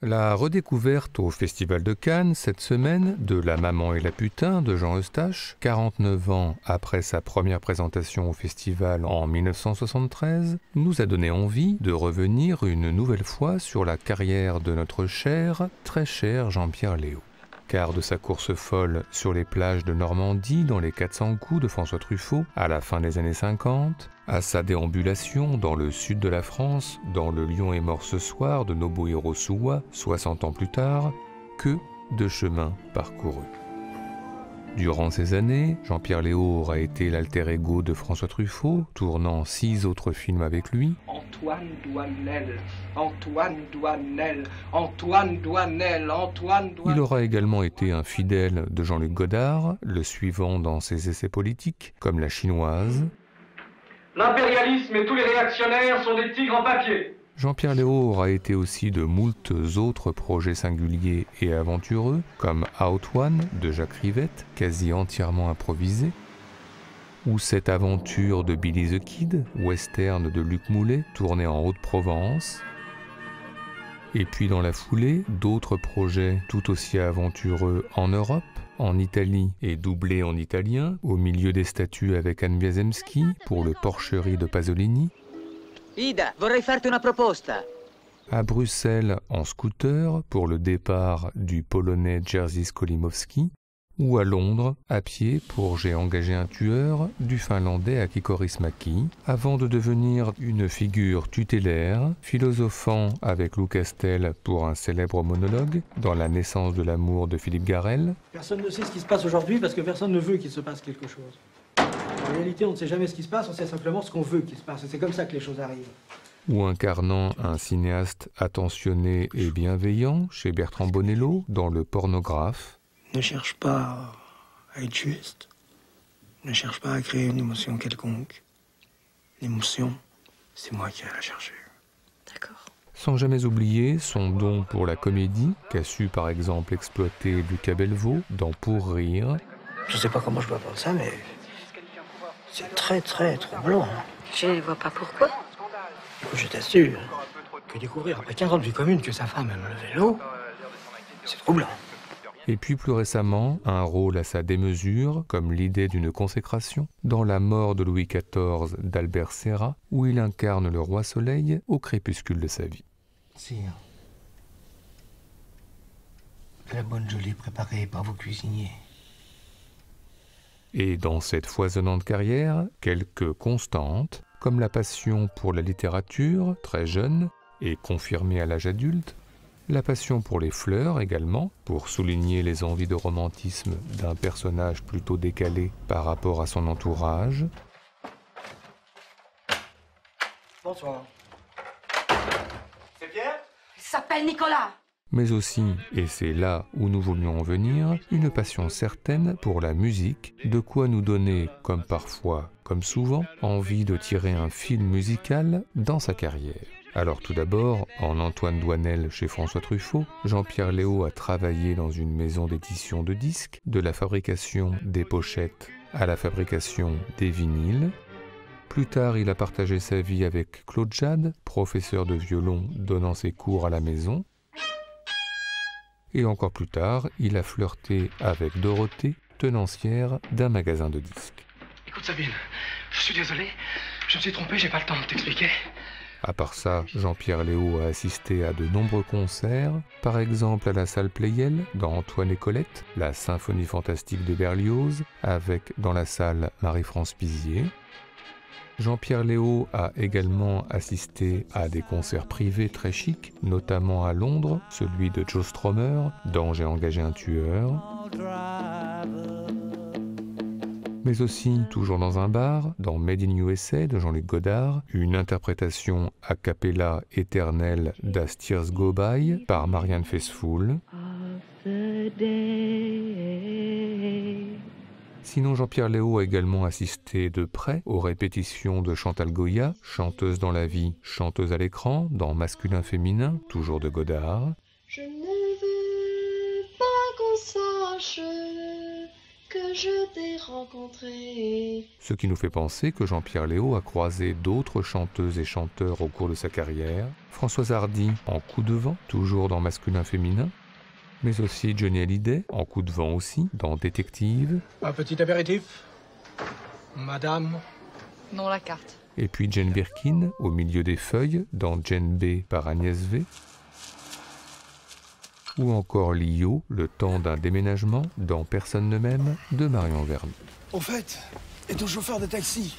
La redécouverte au Festival de Cannes cette semaine de La Maman et la putain de Jean Eustache, 49 ans après sa première présentation au festival en 1973, nous a donné envie de revenir une nouvelle fois sur la carrière de notre cher, très cher Jean-Pierre Léaud. Car de sa course folle sur les plages de Normandie dans les 400 coups de François Truffaut à la fin des années 50, à sa déambulation dans le sud de la France, dans Le Lion est mort ce soir de Nobuhiro Suwa, 60 ans plus tard, que de chemins parcourus. Durant ces années, Jean-Pierre Léaud aura été l'alter ego de François Truffaut, tournant 6 autres films avec lui. Antoine Douanel, Antoine Douanel, Antoine Douanel, Antoine Douanel. Il aura également été un fidèle de Jean-Luc Godard, le suivant dans ses essais politiques, comme La Chinoise. L'impérialisme et tous les réactionnaires sont des tigres en papier. Jean-Pierre Léaud aura été aussi de moultes autres projets singuliers et aventureux, comme Out One de Jacques Rivette, quasi entièrement improvisé, ou cette aventure de Billy the Kid, western de Luc Moulet, tourné en Haute-Provence. Et puis dans la foulée, d'autres projets tout aussi aventureux en Europe, en Italie et doublés en italien, au milieu des statues avec Anne Biazemski pour le Porcherie de Pasolini. Ida, vorrei farti una proposta. À Bruxelles en scooter pour le départ du Polonais Jerzy Skolimowski, ou à Londres à pied pour J'ai engagé un tueur du Finlandais Aki Kaurismäki, avant de devenir une figure tutélaire, philosophant avec Lou Castel pour un célèbre monologue dans La naissance de l'amour de Philippe Garrel. Personne ne sait ce qui se passe aujourd'hui parce que personne ne veut qu'il se passe quelque chose. En réalité, on ne sait jamais ce qui se passe, on sait simplement ce qu'on veut qu'il se passe. Et c'est comme ça que les choses arrivent. Ou incarnant un cinéaste attentionné et bienveillant chez Bertrand Bonello dans Le Pornographe. Ne cherche pas à être juste. Ne cherche pas à créer une émotion quelconque. L'émotion, c'est moi qui vais la chercher. D'accord. Sans jamais oublier son don pour la comédie, qu'a su par exemple exploiter Lucas Belvaux dans Pour rire. Je sais pas comment je dois voir ça, mais c'est très très troublant. Je ne vois pas pourquoi. Je t'assure que découvrir après 15 ans de vie commune que sa femme aime le vélo, c'est troublant. Et puis plus récemment, un rôle à sa démesure, comme l'idée d'une consécration, dans La mort de Louis XIV d'Albert Serra, où il incarne le roi Soleil au crépuscule de sa vie. Sire, la bonne gelée préparée par vos cuisiniers. Et dans cette foisonnante carrière, quelques constantes, comme la passion pour la littérature, très jeune, et confirmée à l'âge adulte, la passion pour les fleurs également, pour souligner les envies de romantisme d'un personnage plutôt décalé par rapport à son entourage. Bonsoir. C'est Pierre ? Il s'appelle Nicolas. Mais aussi, et c'est là où nous voulions en venir, une passion certaine pour la musique, de quoi nous donner, comme parfois, comme souvent, envie de tirer un fil musical dans sa carrière. Alors tout d'abord, en Antoine Douanel chez François Truffaut, Jean-Pierre Léaud a travaillé dans une maison d'édition de disques, de la fabrication des pochettes à la fabrication des vinyles. Plus tard, il a partagé sa vie avec Claude Jade, professeur de violon donnant ses cours à la maison. Et encore plus tard, il a flirté avec Dorothée, tenancière d'un magasin de disques. Écoute Sabine, je suis désolé, je me suis trompé, j'ai pas le temps de t'expliquer. À part ça, Jean-Pierre Léaud a assisté à de nombreux concerts, par exemple à la salle Pleyel, dans Antoine et Colette, la symphonie fantastique de Berlioz, avec dans la salle Marie-France Pizier. Jean-Pierre Léaud a également assisté à des concerts privés très chics, notamment à Londres, celui de Joe Strummer, dans J'ai engagé un tueur. Mais aussi, toujours dans un bar, dans Made in USA de Jean-Luc Godard, une interprétation a cappella éternelle d'As Tears Go By par Marianne Faithfull. Sinon, Jean-Pierre Léaud a également assisté de près aux répétitions de Chantal Goya, chanteuse dans la vie, chanteuse à l'écran, dans Masculin-Féminin, toujours de Godard. Je ne veux pas qu'on sache que je t'ai rencontré. Ce qui nous fait penser que Jean-Pierre Léaud a croisé d'autres chanteuses et chanteurs au cours de sa carrière. Françoise Hardy en Coup de vent, toujours dans Masculin-Féminin, mais aussi Johnny Hallyday en Coup de vent aussi, dans Détective. Un petit apéritif, madame. Non, la carte. Et puis Jane Birkin, au milieu des feuilles, dans Jane B par Agnès V. Ou encore Lio, le temps d'un déménagement, dans Personne ne m'aime, de Marion Vernet. Au fait, et ton chauffeur de taxi?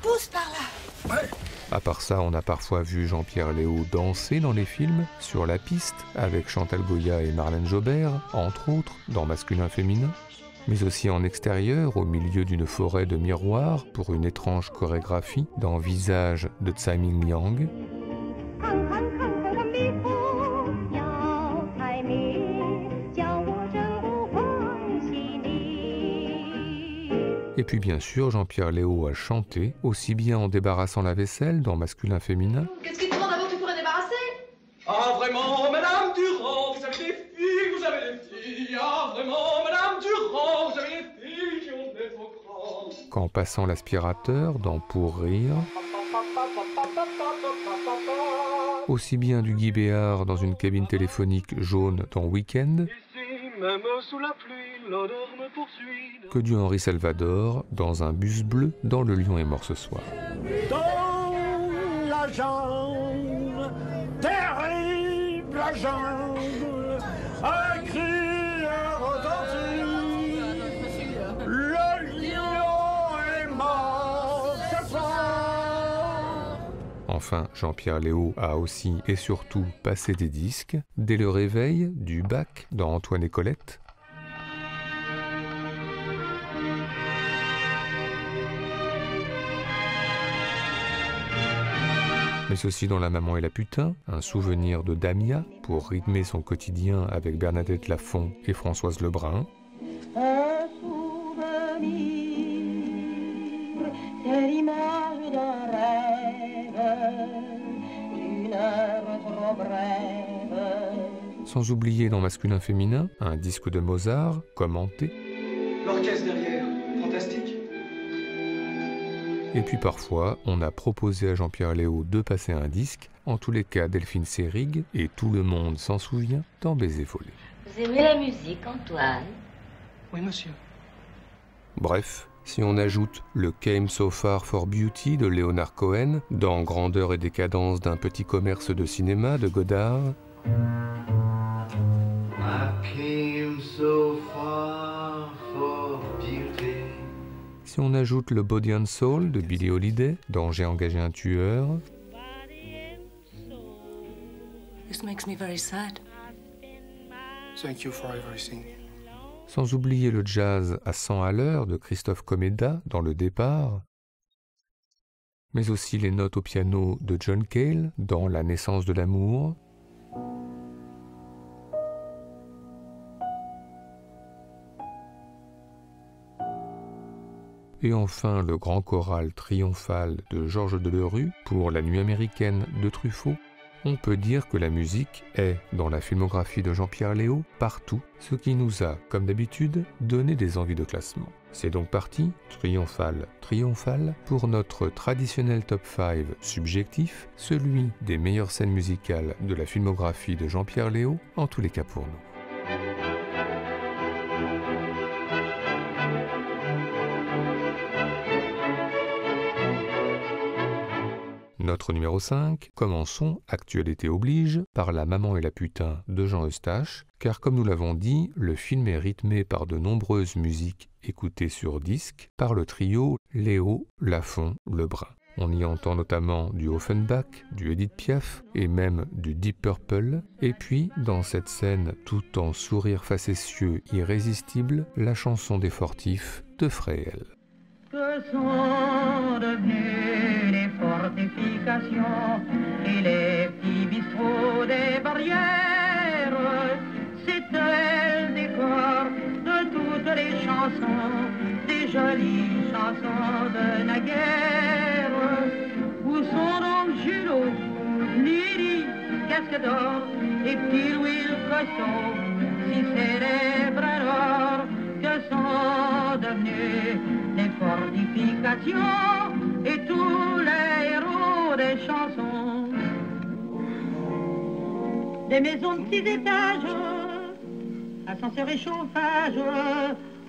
Pousse par là. Ouais. À part ça, on a parfois vu Jean-Pierre Léaud danser dans les films, sur la piste, avec Chantal Goya et Marlène Jobert, entre autres, dans Masculin-Féminin, mais aussi en extérieur, au milieu d'une forêt de miroirs, pour une étrange chorégraphie, dans Visage de Tsai Ming-liang. Et puis bien sûr, Jean-Pierre Léaud a chanté, aussi bien en débarrassant la vaisselle dans Masculin-Féminin. Qu'est-ce qui te demande avant que tu pourrais débarrasser? Ah vraiment, Madame Durand, vous avez des filles, vous avez des filles. Ah vraiment, Madame Durand, vous avez des filles qui ont des trop grandes. Qu'en passant l'aspirateur dans Pour rire. Aussi bien du Guy Béard dans une cabine téléphonique jaune dans Week-end. Même sous la pluie, l'odeur me poursuit. Que du Henri Salvador dans un bus bleu dans Le Lion est mort ce soir. Dans la jungle, terrible la jungle, un cri retentit. Le lion est mort ce soir. Enfin, Jean-Pierre Léaud a aussi et surtout passé des disques, dès le réveil du bac dans Antoine et Colette. Mais aussi dans La Maman et la Putain, un souvenir de Damia pour rythmer son quotidien avec Bernadette Lafont et Françoise Lebrun. Un souvenir, c'est l'image d'un rêve, d'une heure trop brève. Sans oublier dans Masculin-Féminin, un disque de Mozart, commenté. L'orchestre derrière, fantastique. Et puis parfois, on a proposé à Jean-Pierre Léaud de passer un disque, en tous les cas Delphine Seyrig, et tout le monde s'en souvient, dans Baiser volé. Vous aimez la musique, Antoine? Oui, monsieur. Bref, si on ajoute le Came So Far for Beauty de Leonard Cohen, dans Grandeur et décadence d'un petit commerce de cinéma de Godard, I came so far for beauty. si on ajoute le Body and Soul de Billie Holiday, dans J'ai engagé un tueur, This makes me very sad. Thank you for everything. sans oublier le jazz à 100 à l'heure de Christophe Comeda dans Le Départ, mais aussi les notes au piano de John Cale dans La naissance de l'amour, et enfin le grand choral triomphal de Georges Delerue pour La nuit américaine de Truffaut. On peut dire que la musique est, dans la filmographie de Jean-Pierre Léaud, partout, ce qui nous a, comme d'habitude, donné des envies de classement. C'est donc parti, triomphal, pour notre traditionnel top 5 subjectif, celui des meilleures scènes musicales de la filmographie de Jean-Pierre Léaud, en tous les cas pour nous. Notre numéro 5, commençons, actualité oblige, par La Maman et la Putain de Jean Eustache, car comme nous l'avons dit, le film est rythmé par de nombreuses musiques écoutées sur disque par le trio Léaud, Lafont, Lebrun. On y entend notamment du Offenbach, du Edith Piaf et même du Deep Purple, et puis, dans cette scène tout en sourire facétieux irrésistible, la chanson des Fortifs de Fréhel. Que sont devenues les fortifications et les petits bistrots des barrières? C'était le décor de toutes les chansons, des jolies chansons de naguère. Où sont donc Julot, Lily, Casque d'Or et petit Louis le Cosson, si célèbres alors que gagné les fortifications et tous les héros des chansons. Des maisons de 6 étages, ascenseur et chauffage,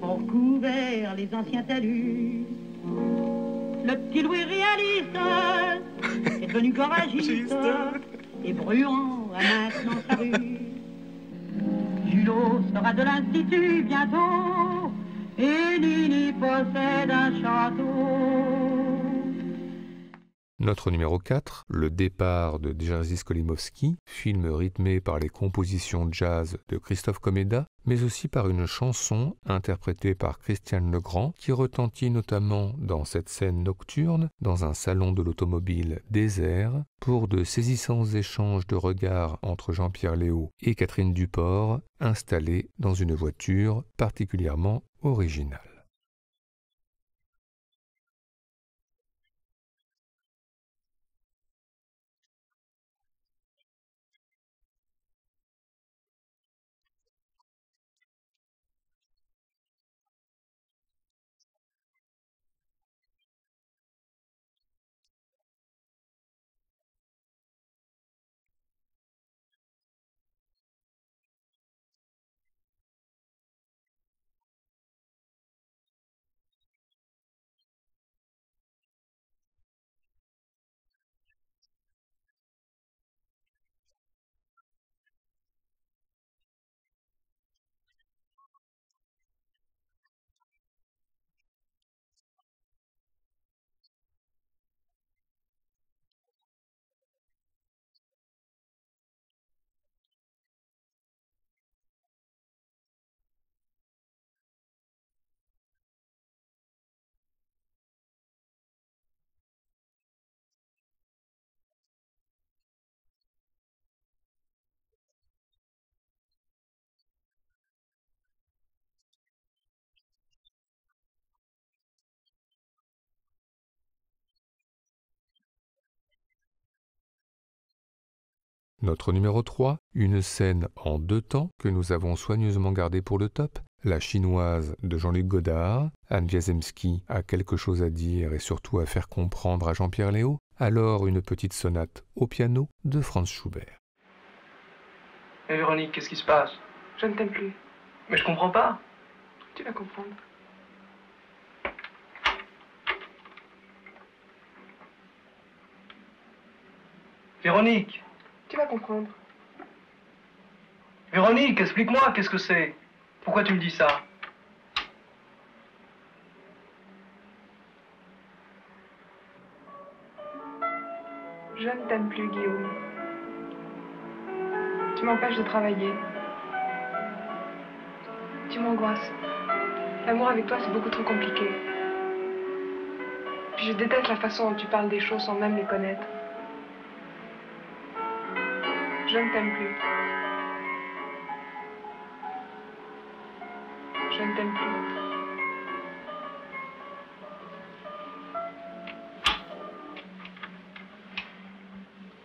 ont couvert les anciens talus. Le petit Louis réaliste est devenu garagiste et Bruant a maintenant sa rue. Julot sera de l'Institut bientôt et Nini possède un château. Notre numéro 4, Le départ de Jerzy Skolimowski, film rythmé par les compositions jazz de Christophe Komeda, mais aussi par une chanson interprétée par Christiane Legrand qui retentit notamment dans cette scène nocturne dans un salon de l'automobile désert pour de saisissants échanges de regards entre Jean-Pierre Léaud et Catherine Duport installés dans une voiture particulièrement originale. Notre numéro 3, une scène en 2 temps que nous avons soigneusement gardée pour le top, La Chinoise de Jean-Luc Godard. Anne Wiazemski a quelque chose à dire et surtout à faire comprendre à Jean-Pierre Léaud, alors une petite sonate au piano de Franz Schubert. Mais Véronique, qu'est-ce qui se passe? Je ne t'aime plus. Mais je comprends pas. Tu vas comprendre. Véronique! Tu vas comprendre. Véronique, explique-moi, qu'est-ce que c'est? Pourquoi tu me dis ça? Je ne t'aime plus, Guillaume. Tu m'empêches de travailler. Tu m'angoisses. L'amour avec toi, c'est beaucoup trop compliqué. Puis je déteste la façon dont tu parles des choses sans même les connaître. Je ne t'aime plus. Je ne t'aime plus.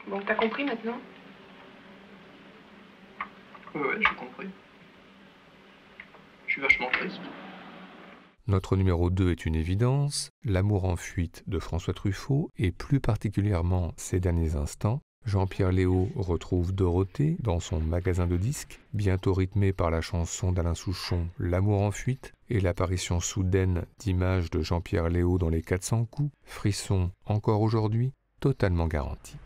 Bon, t'as compris maintenant? Ouais, j'ai compris. Je suis vachement triste. Notre numéro 2 est une évidence, L'amour en fuite de François Truffaut et plus particulièrement Ces derniers instants. Jean-Pierre Léaud retrouve Dorothée dans son magasin de disques, bientôt rythmé par la chanson d'Alain Souchon L'amour en fuite et l'apparition soudaine d'images de Jean-Pierre Léaud dans les 400 coups, frisson encore aujourd'hui, totalement garanti.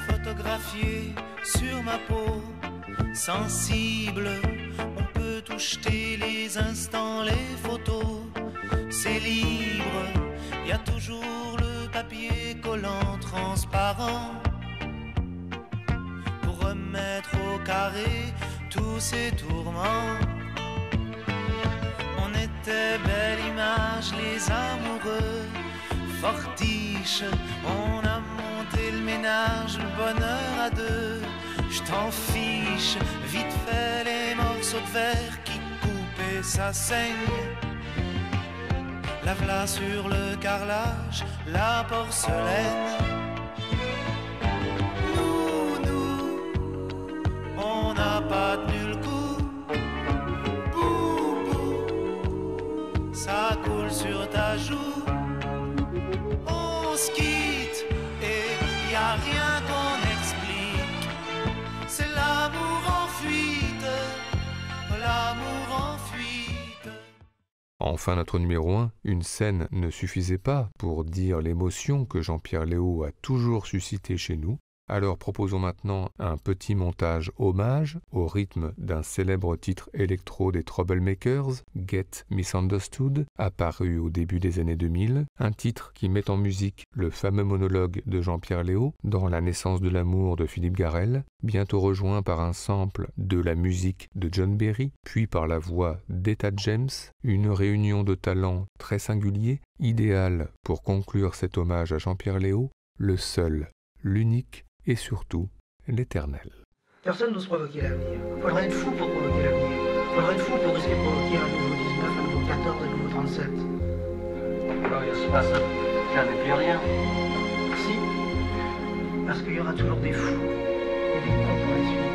Photographié sur ma peau sensible, on peut tout jeter les instants, les photos, c'est libre, y a toujours le papier collant transparent pour remettre au carré tous ces tourments. On était belle image, les amoureux fortiches, on a monté le ménage, le bonheur à deux. Je t'en fiche, vite fait les morceaux de verre qui coupent et ça saigne. La v'là sur le carrelage, la porcelaine. Nous, on n'a pas tenu le coup. Bou, ça coule sur ta joue. On se quitte et y a rien qu'on explique. C'est l'amour en fuite, l'amour en fuite. Enfin, notre numéro 1, une scène ne suffisait pas pour dire l'émotion que Jean-Pierre Léaud a toujours suscitée chez nous. Alors proposons maintenant un petit montage hommage au rythme d'un célèbre titre électro des Troublemakers, Get Misunderstood, apparu au début des années 2000, un titre qui met en musique le fameux monologue de Jean-Pierre Léaud dans La naissance de l'amour de Philippe Garrel, bientôt rejoint par un sample de la musique de John Berry, puis par la voix d'Etta James, une réunion de talents très singulier, idéale pour conclure cet hommage à Jean-Pierre Léaud, le seul, l'unique, et surtout l'éternel. Personne n'ose provoquer l'avenir. Faudrait être fou pour provoquer l'avenir. Faudrait être fou pour risquer de provoquer un nouveau 19, un nouveau 14, un nouveau 37. Alors, il se passe jamais plus rien. Si. Parce qu'il y aura toujours des fous et des cons pour les suivre.